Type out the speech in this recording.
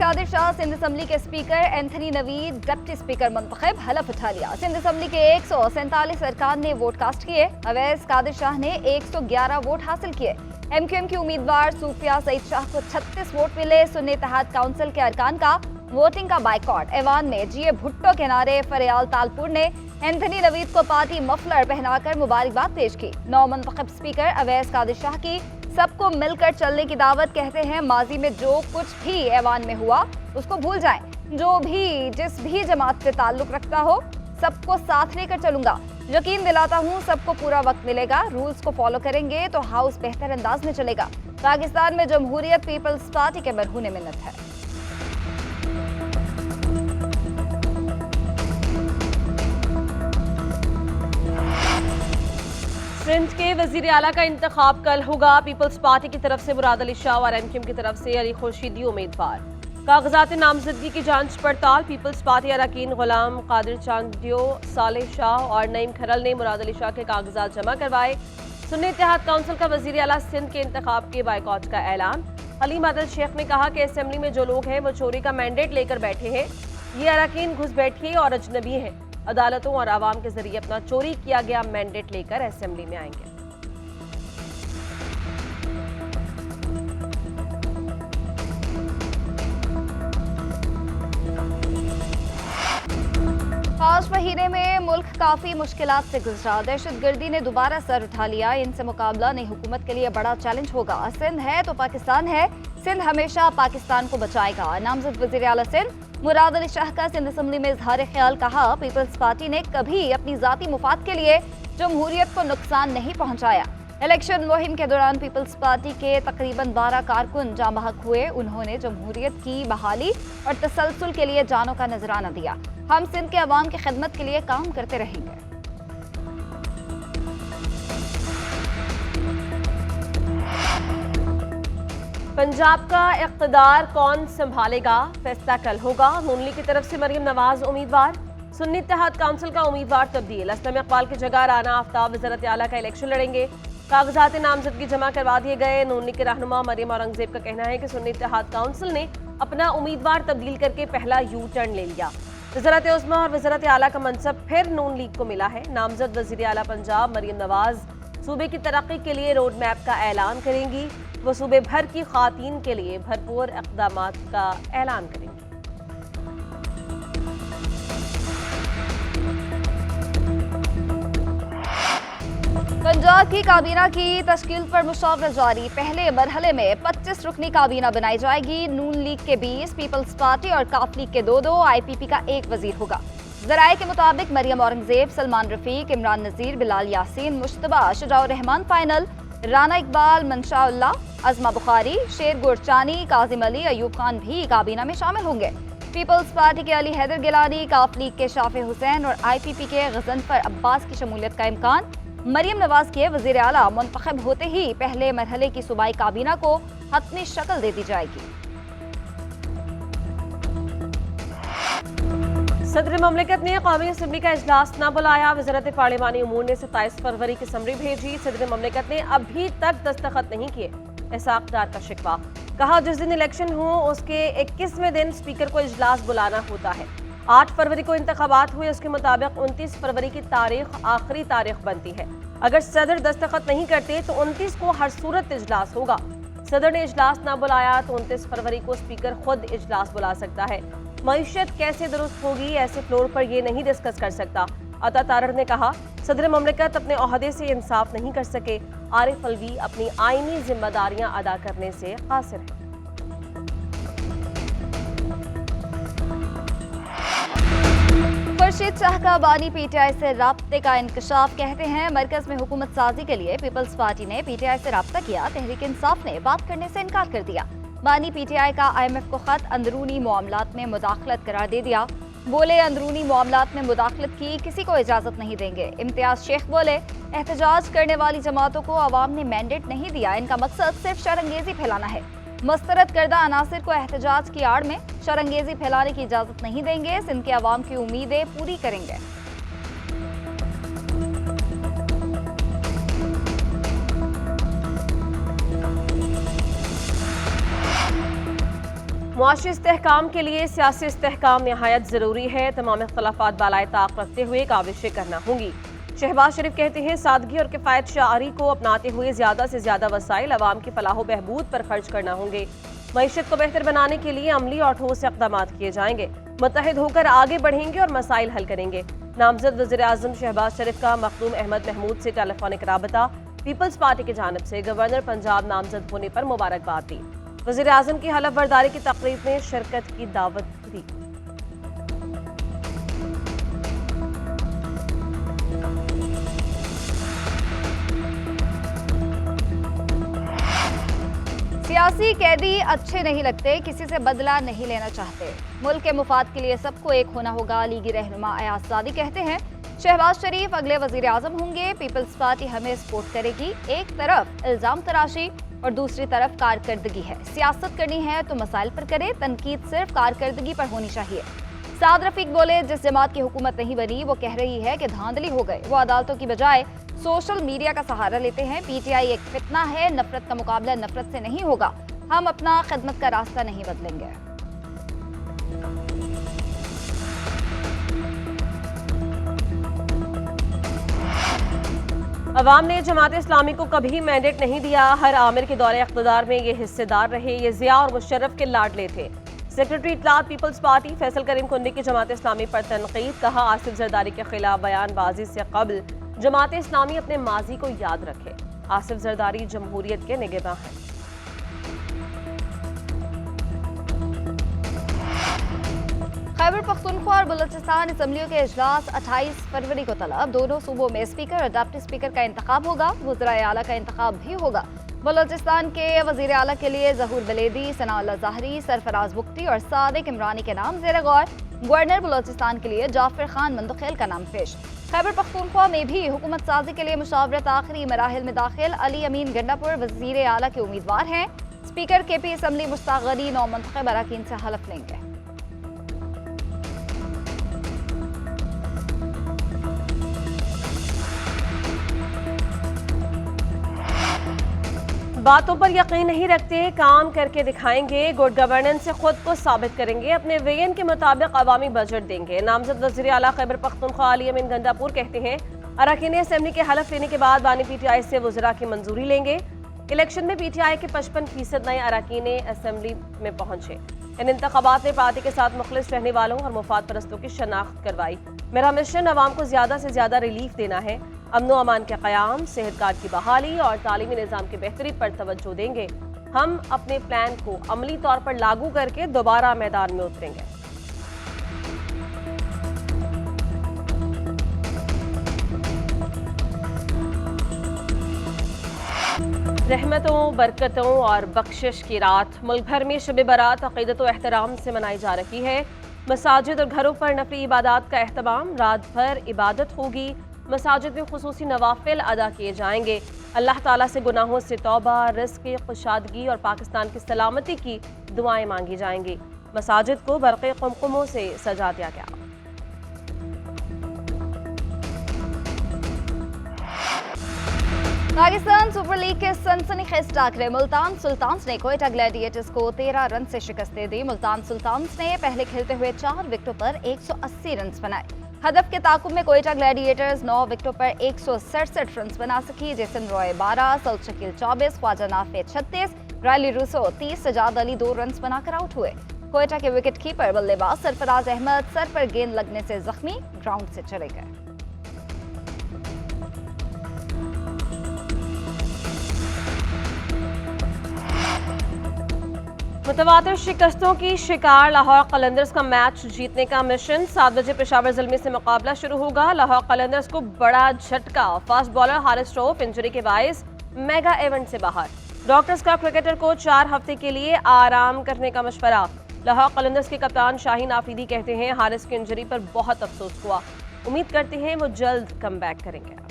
Qadir Shah Sindh assembly के speaker, Anthony Naveed deputy speaker मुंतखब, हलफ उठा लिया। सिंध असम्बली के 147 अरकान ने वोट कास्ट किए। अवैस कादिर शाह ने 111 वोट हासिल किए। MQM की उम्मीदवार सूफिया सईद शाह को 36 वोट मिले। सुन्नी इत्तेहाद काउंसिल के अरकान का वोटिंग का बाइकॉट। ऐवान में जीए भुट्टो के नारे फरियाल तालपुर ने एंथनी नवीद को पार्टी मफलर पहनाकर मुबारकबाद पेश की। नौ मुंतखब स्पीकर अवैस कादिर शाह की सबको मिलकर चलने की दावत। कहते हैं माजी में जो कुछ भी ऐवान में हुआ उसको भूल जाएं। जो भी जिस भी जमात से ताल्लुक रखता हो सबको साथ लेकर चलूंगा। यकीन दिलाता हूं सबको पूरा वक्त मिलेगा। रूल्स को फॉलो करेंगे तो हाउस बेहतर अंदाज में चलेगा। पाकिस्तान में जमहूरियत पीपल्स पार्टी के मरहून मिन्नत है। सिंध के वजीर आला का इंतखाब कल होगा। पीपल्स पार्टी की तरफ से मुराद अली शाह और MQM की तरफ से अली खुर्शीदी उम्मीदवार। कागजात नामजदगी की जांच पड़ताल। पीपल्स पार्टी अरकान गुलाम कादिर चांदियो, सालेह शाह और नईम खरल ने मुराद अली शाह के कागजात जमा करवाए। सुन्नी इत्तेहाद काउंसिल का वजीर आला सिंध के इंतखाब के बाइकॉट का ऐलान। हलीम आदिल शेख ने कहा कि असेंबली में जो लोग हैं वो चोरी का मैंडेट लेकर बैठे हैं। ये अरकान घुसपैठिए और अजनबी हैं। अदालतों और आवाम के जरिए अपना चोरी किया गया मैंडेट लेकर असेंबली में आएंगे। पांच महीने में मुल्क काफी मुश्किलात से गुजरा। दहशतगर्दी ने दोबारा सर उठा लिया। इनसे मुकाबला नई हुकूमत के लिए बड़ा चैलेंज होगा। सिंध है तो पाकिस्तान है। सिंध हमेशा पाकिस्तान को बचाएगा। नामजद वजीर आला सिंध मुराद अली शाह का सिंध असम्बली में इजहार ख्याल। कहा पीपल्स पार्टी ने कभी अपनी जाती मुफाद के लिए जमहूरियत को नुकसान नहीं पहुंचाया। इलेक्शन मुहिम के दौरान पीपल्स पार्टी के तकरीबन 12 कारकुन जाँ बहक हुए। उन्होंने जमहूरियत की बहाली और तसलसल के लिए जानों का नजराना दिया। हम सिंध के अवाम की खिदमत के लिए काम करते रहेंगे। पंजाब का इख्तिदार कौन संभालेगा, फैसला कल होगा। नून लीग की तरफ से मरियम नवाज उम्मीदवार। सुन्नी इत्तेहाद काउंसिल का उम्मीदवार तब्दील। असलम इकबाल की जगह राना आफ्ताब वज़ीरत आला का इलेक्शन लड़ेंगे। कागजात नामजदगी जमा करवा दिए गए। नून लीग के रहनुमा मरियम औरंगजेब का कहना है कि सुन्नी इत्तेहाद काउंसिल ने अपना उम्मीदवार तब्दील करके पहला यू टर्न ले लिया। वज़ीरत उज़्मा और वज़ीरत आला का मनसब फिर नून लीग को मिला है। नामजद वज़ीर आला पंजाब मरियम नवाज सूबे की तरक्की के लिए रोड मैप का ऐलान करेंगी। वो सूबे भर की खातीन के लिए भरपूर इक़दामात का ऐलान करेंगी। पंजाब की काबीना की तश्कील पर मुशावरा जारी। पहले मरहले में 25 रुकनी काबीना बनाई जाएगी। नून लीग के 20, पीपल्स पार्टी और काफ लीग के 2-2, IPP का 1 वजीर होगा। ज़राए के मुताबिक मरियम औरंगजेब, सलमान रफीक, इमरान नज़ीर, बिलाल यासीन, मुश्तबा, शुजाउर रहमान फाइनल, राना इकबाल, मंशाउल्लाह, अज़मा बुखारी, शेर गुरचानी, काजिम अली, अयूब खान भी काबीना में शामिल होंगे। पीपल्स पार्टी के अली हैदर गिलानी, काफ लीग के शाफे हुसैन और IPP के गजनफर अब्बास की शमूलियत का इम्कान। मरियम नवाज के वज़ीर आला मुंतखब होते ही पहले मरहले की सूबाई काबीना को हतमी शक्ल दे दी जाएगी। सदर ममलिकत ने कौमी असम्बली का इजलास न बुलाया। वज़ारत पार्लिमानी उमूर ने 27 फरवरी की समरी भेजी। सदर ममलिकत ने अभी तक दस्तखत नहीं किए। इसहाक डार का शिकवा। कहा जिस दिन इलेक्शन हो उसके 21वें दिन स्पीकर को इजलास बुलाना होता है। 8 फरवरी को इंतखाबात हुए। उसके मुताबिक 29 फरवरी की तारीख आखिरी तारीख बनती है। अगर सदर दस्तखत नहीं करते तो 29 को हर सूरत इजलास होगा। सदर ने इजलास ना बुलाया तो 29 फरवरी को स्पीकर खुद इजलास बुला सकता है। मईशत कैसे दुरुस्त होगी ऐसे फ्लोर पर ये नहीं डिस्कस कर सकता। अता तारड़ ने कहा सदर ममलिकत अपने ओहदे से इंसाफ नहीं कर सके। आरिफ अलवी अपनी आईनी जिम्मेदारियां अदा करने से कासिर है। खुर्शीद शाह का बानी PTI से राब्ते का इंकशाफ। कहते हैं मरकज में हुकूमत साजी के लिए पीपल्स पार्टी ने PTI से राब्ता किया। तहरीक इंसाफ ने बात करने से इनकार कर दिया। बानी PTI का IMF को खत अंदरूनी मामलात में मुदाखलत करार दे दिया। बोले अंदरूनी मामलात में मुदाखलत की किसी को इजाजत नहीं देंगे। इम्तियाज शेख बोले एहतजाज करने वाली जमातों को अवाम ने मैंडेट नहीं दिया। इनका मकसद सिर्फ शरंगेजी फैलाना है। मुस्तरद करदा अनासिर को एहतजाज की आड़ में शरंगेजी फैलाने की इजाजत नहीं देंगे। सिंध के अवाम की उम्मीदें पूरी करेंगे। मुआशी इस्तेहकाम के लिए सियासी इस्तेहकाम नहायत ज़रूरी है। तमाम इख्तलाफात बालाए ताक रखते हुए काविशें करना होंगी। शहबाज शरीफ कहते हैं सादगी और किफ़ायत शारी को अपनाते हुए ज़्यादा से ज़्यादा वसाइल अवाम की फलाह बहबूद पर खर्च करना होंगे। मईशत को बेहतर बनाने के लिए अमली और ठोस इक़दाम किए जाएंगे। मुत्तहिद होकर आगे बढ़ेंगे और मसाइल हल करेंगे। नामजद वज़ीर आज़म शहबाज शरीफ का मखदूम अहमद महमूद से टेलीफोनिक राबता। पीपल्स पार्टी की जानिब से गवर्नर पंजाब नामजद होने पर मुबारकबाद दी। वज़ीर आज़म की हलफ बर्दारी की तकरीब में शिरकत की दावत दी। सियासी कैदी अच्छे नहीं लगते, किसी से बदला नहीं लेना चाहते। मुल्क के मुफाद के लिए सबको एक होना होगा। लीगी रहनुमा अयाज ज़ादी कहते हैं शहबाज शरीफ अगले वजीर आजम होंगे। पीपल्स पार्टी हमें सपोर्ट करेगी। एक तरफ इल्जाम तराशी और दूसरी तरफ कारकर्दगी है। सियासत करनी है तो मसाइल पर करे, तनकीद सिर्फ कारकर्दगी पर होनी चाहिए। साद रफीक बोले जिस जमात की हुकूमत नहीं बनी वो कह रही है कि धांधली हो गए। वो अदालतों की बजाय सोशल मीडिया का सहारा लेते हैं। पीटीआई एक फितना है, नफरत का मुकाबला नफरत से नहीं होगा। हम अपना खिदमत का रास्ता नहीं बदलेंगे। अवाम ने जमात इस्लामी को कभी मैंडेट नहीं दिया। हर आमिर के दौरे इख्तिदार में ये हिस्सेदार रहे। ये जिया और मुशर्रफ के लाडले थे। सेक्रेटरी इत्तलात पीपल्स पार्टी फैसल करीम कुंडी की जमात इस्लामी पर तनकीद। कहा आसिफ जरदारी के खिलाफ बयानबाजी से कबल जमात इस्लामी अपने माजी को याद रखे। आसिफ जरदारी जमहूरियत के निगहबान हैं। खैबर पख्तूनख्वा और बलूचिस्तान असम्बलियों के इजलास 28 फरवरी को तलब। दोनों सूबों में स्पीकर और डिप्टी स्पीकर का इंतखाब होगा। वज़राए आला का इंतखाब भी होगा। बलूचिस्तान के वज़ीर आला के लिए ज़हूर बलेदी, सनाउल्लाह ज़ाहरी, सरफराज बुख्ती और सादिक इमरानी के नाम ज़ेर गौर। गवर्नर बलूचिस्तान के लिए जाफर खान मंदखेल का नाम पेश। खैबर पख्तूनख्वा में भी हुकूमत साजी के लिए मुशावरत आखिरी मराहिल में दाखिल। अली अमीन गंडापुर वज़ीर आला के उम्मीदवार हैं। Speaker KP assembly Mushtaq Ghani नौ मुंतखब अरकान से हलफ लेंगे। बातों पर यकीन नहीं रखते, काम करके दिखाएंगे। गुड गवर्नेंस से खुद को साबित करेंगे। अपने विजन के मुताबिक अवामी बजट देंगे। नामजद वज़ीर आला खैबर पख्तूनख्वा अली अमीन गंडापुर कहते हैं अरकान असेंबली के हलफ लेने के बाद बानी PTI से वज़रा की मंजूरी लेंगे। इलेक्शन में PTI के 55% नए अरकान असेंबली में पहुंचे। इन इंतखाबात ने पार्टी के साथ मुखलिस रहने वालों और मुफाद परस्तों की शनाख्त करवाई। मेरा मिशन अवाम को ज़्यादा से ज़्यादा रिलीफ देना है। अमन व अमान के क़याम, सेहत कार्ड की बहाली और तालीमी निज़ाम की बेहतरी पर तवज्जो देंगे। हम अपने प्लान को अमली तौर पर लागू करके दोबारा मैदान में उतरेंगे। रहमतों, बरकतों और बख्शिश की रात। मुल्क भर में शब बारात अक़ीदत व एहतराम से मनाई जा रही है। मसाजिद और घरों पर नफली इबादत का एहतमाम। रात भर इबादत होगी। मसाजिद में खुसूसी नवाफिल अदा किए जाएंगे। अल्लाह ताला से गुनाहों से तौबा, रिज़्क़, खुशादगी और पाकिस्तान की सलामती की दुआएं मांगी जाएंगी। मसाजिद को बरक़े कुमकुमों से सजा दिया गया। पाकिस्तान सुपर लीग के सनसनीखेज टाकरे। मुल्तान सुल्तान्स ने कोयटा ग्लैडिएटर्स को 13 रन से शिकस्त दे दी। मुल्तान सुल्तान्स ने पहले खेलते हुए 4 विकेटों पर 180 रन बनाए। हदफ के ताकुब में कोयटा ग्लैडिएटर्स 9 विकेटों पर 167 रन बना सकी। Jason Roy 12, Saud Shakeel 24, Khawaja Nafay 36, Rilee Rossouw 30, Sajjad Ali 2 run बनाकर आउट हुए। कोयटा के विकेट कीपर बल्लेबाज सरफराज अहमद सर पर गेंद लगने से जख्मी ग्राउंड से चले गए। मुतवातिर शिकस्तों की शिकार लाहौर कलंदर्स का मैच जीतने का मिशन। 7 बजे पेशावर ज़ल्मी से मुकाबला शुरू होगा। लाहौर कलंदर्स को बड़ा झटका। Fast bowler Haris Rauf injury के बायस मेगा इवेंट से बाहर। डॉक्टर्स का क्रिकेटर को 4 हफ्ते के लिए आराम करने का मशवरा। लाहौर कलंदर्स के कप्तान शाहीन आफरीदी कहते हैं हारिस की इंजरी पर बहुत अफसोस हुआ। उम्मीद करते हैं वो जल्द कम बैक करेंगे।